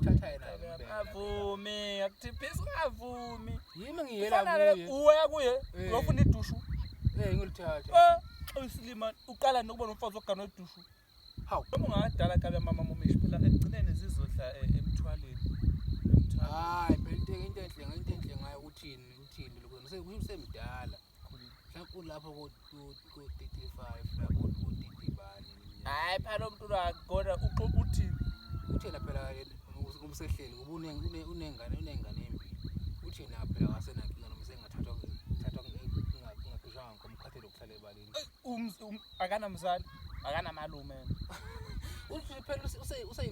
ngiyamthatha yena avumi akuthipisa ungavumi yimi ngiyela kuye uya kuye uyofuna idushu ngilithatha uyisilima uqala nokuba nomfazi ogana wedushu hawu noma ungadala kabe mama momishi phela ekugcineni zizodla emthwaleni hayi phela into enhle ngayo uthini lokho usemdala mhlawumbe ulapha ko-35 lapho ku-30 bani hayi phela umuntu akona uxoxa uthini uthena phela umsehleli unengane embili uthena phela wasenankinga noma sengathathwa ngingaqishanga ngomkhathelo okuhlala ebaleni akanamzali akanamalume uthi phela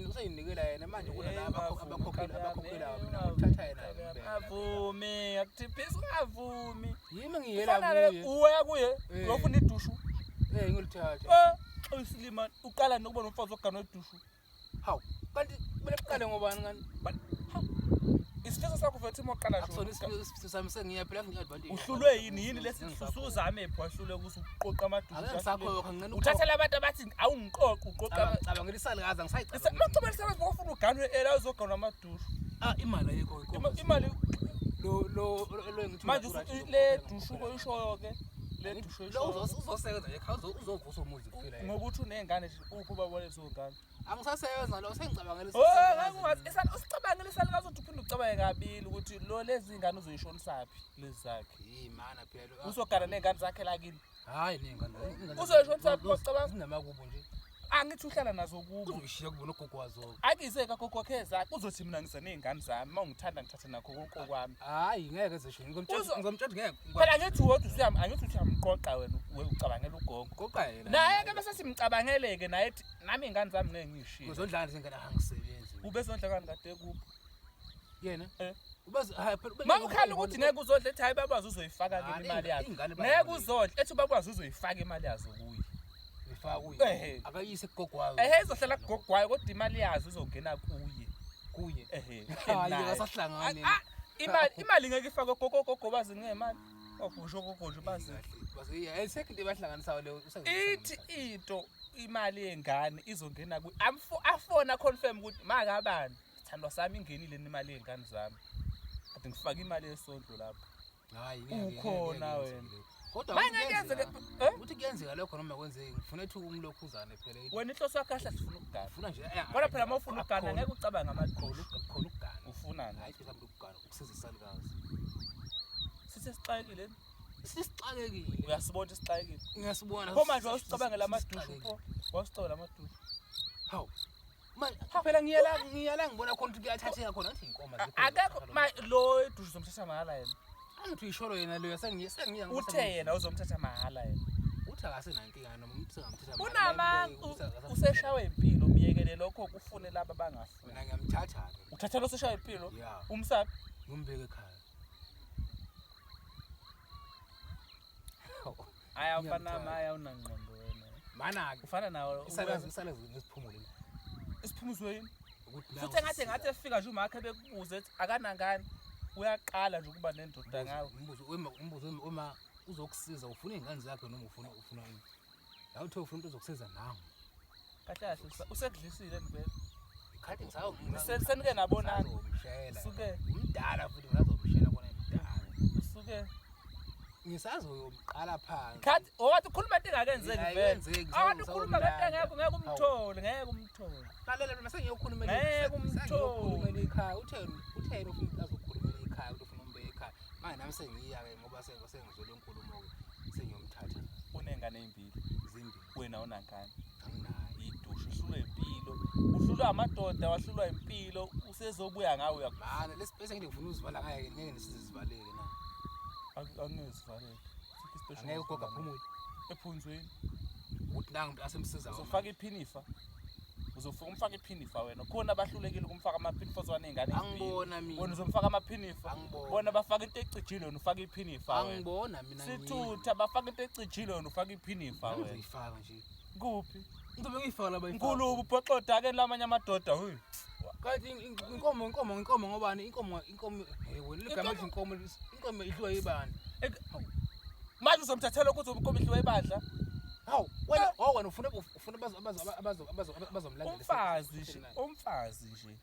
useyinikela yena manje kunalaba abakhokhelayo mina ngithatha yena avumi akuthipisa ungavumi yimi ngiyela kuye uya kuye uyofuna idushu ngilithatha uyisilima uqala nokuba nomfazi ogana wedushu hawu kanti kumele kuqale ngobani ngani isifiso sakho vethu imoqala akusona isifiso sami sengiya phela ngi-advantage uhlulwe yini lesizuzame ephwahlule kusuqoqa amadushu uthathela abantu abathi awungiqoqi uqoqa cabangela isalikazi ngisayicabanga maqhubela isalikazi bofuna uganwe ela uzogana amadushu imali ayikho imali lo manje le dushu koyishoyo ke le dushu uzosebenza ekhaya uzovusa umuzi kuphela ngokuthi unengane uphi babone zongane angisasebenza lo sengicabangela usicabangela isalikazi uthi uphinde ucabange kabili ukuthi lo lezi ngane uzoyishonisaphi lezi zakhe mana phela uzogana nengane zakhe lakini hayi nengane uzoyishonisaphi ucabanga sinamakubo nje angithi uhlala nazo kubo uzoshiya kubona ugogo wazo akizeka gogo zakhe uzothi mina ngisenezingane zami mawungithanda ngithathe nakho konke kwami hayi ngeke zesho ngizomthatha ngeke phela ngithi wodwa usiyami angithi uthi amqoqa wena ucabangela ugogo qoqa yena naye ke bese simcabangeleke naye ethi nami ingane zami ngeke ngishiye uzondlana zingane angisebenzi ubezondla kani kade kuphi yena ubazi mawukhala ukuthi ngeke uzondla ethi hayi babazi uzoyifaka ke imali yazo ngeke uzondla ethi bakwazi uzoyifaka imali yazo kuye akayise kugogo wayo izohlala kugogo wayo kodwa imali yazo izongena kuye hayi akasahlangani imali ngeke ifake gogo bazi ngemali okusho gogo nje bazi ayisekho into ebahlanganisayo leyo ithi into imali yengane izongena kuye afona confirm ukuthi makabani thandwa sami ingenile imali yengane zami kade ngifaka imali yesondlo lapha hayi ukhona wena kodwa uthi kuyenzeka lokho noma kwenzeki ngifuna ethi umlokhuzane phela wena inhloso yakho kahle sifuna ukugana ufuna nje kodwa phela mawufuna ukugana ngeke ucabange amadolo khona ukugana ufunani hayi mhlawumbe ukugana ukusiza isalikazi sisixakile sisixakekile uyasibona isixakile ngiyasibona pho manje wasicabangela amadushu pho wasicabangela amadushu hawu manje phela ngiyala ngibona khona ukuthi kuyathatheka khona ngathi inkomo akekho lo edushu zomthatha mahala yena angithi uyisholo yena leyo sengiya uthe yena uzomthatha mahala yena uthi akasenankinga noma umuntu sengamthatha unamantu useshawe impilo miyekele lokho kufune laba bangafuni mina ngiyamthatha uthatha lo seshawe impilo umsabi ngombeke ekhaya aya ufana maya unangqondo wena mana ufana nawo isalazi ngesiphumulo isiphumuzo yini futhi ngathi efika nje umakhe bekubuze ethi akanangani uyaqala nje ukuba nendoda ngawe umbuzo uma uzokusiza ufuna izingane zakhe noma ufuna yini la uthe ufuna into ezokusiza nawe kahle usekudlisile ngempela ikhathi ngisayo senike nabonana suke umdala futhi ngazomshela kona umdala suke ngisazoyomqala phansi khathi owathi ukhuluma into engakenzeki vele awathi ukhuluma ngento ngeke umthole lalela mina sengiyokhuluma ekhaya utheni ufuna azokhulumela ekhaya ufuna umbeke ekhaya manje nami sengiya-ke ngoba sengizwele inkulumo-ke sengiyomthatha unengane ezimbili wena unangane anginayo idushu uhlulwa impilo uhlulwa amadoda wahlulwa impilo usezobuya ngawe uyakubana lesibese ngeke ngifuna uzivala ngaye ngeke nisizivaleke na angesivaleke angeke ugoga phumule ephunzweni ukuthi nangu asemsiza uzofaka iphinifa uzofuna umfaka iphinifa wena khona abahlulekile ukumfaka amaphinifa ozwana izingane angibona mina wena uzomfaka amaphinifa bona bafaka into ecijile wena ufaka iphinifa wena angibona mina sithutha bafaka into ecijile wena ufaka iphinifa wena uyifaka nje kuphi ngizobe ngiyifaka laba inkulu ubhoxoda ke lamanye amadoda hoyi kanti inkomo ngobani inkomo wena ligama lithi inkomo idliwa yibani manje uzomthathela ukuthi inkomo idliwa ibandla hawu wena ufuna abazomlandela umfazi nje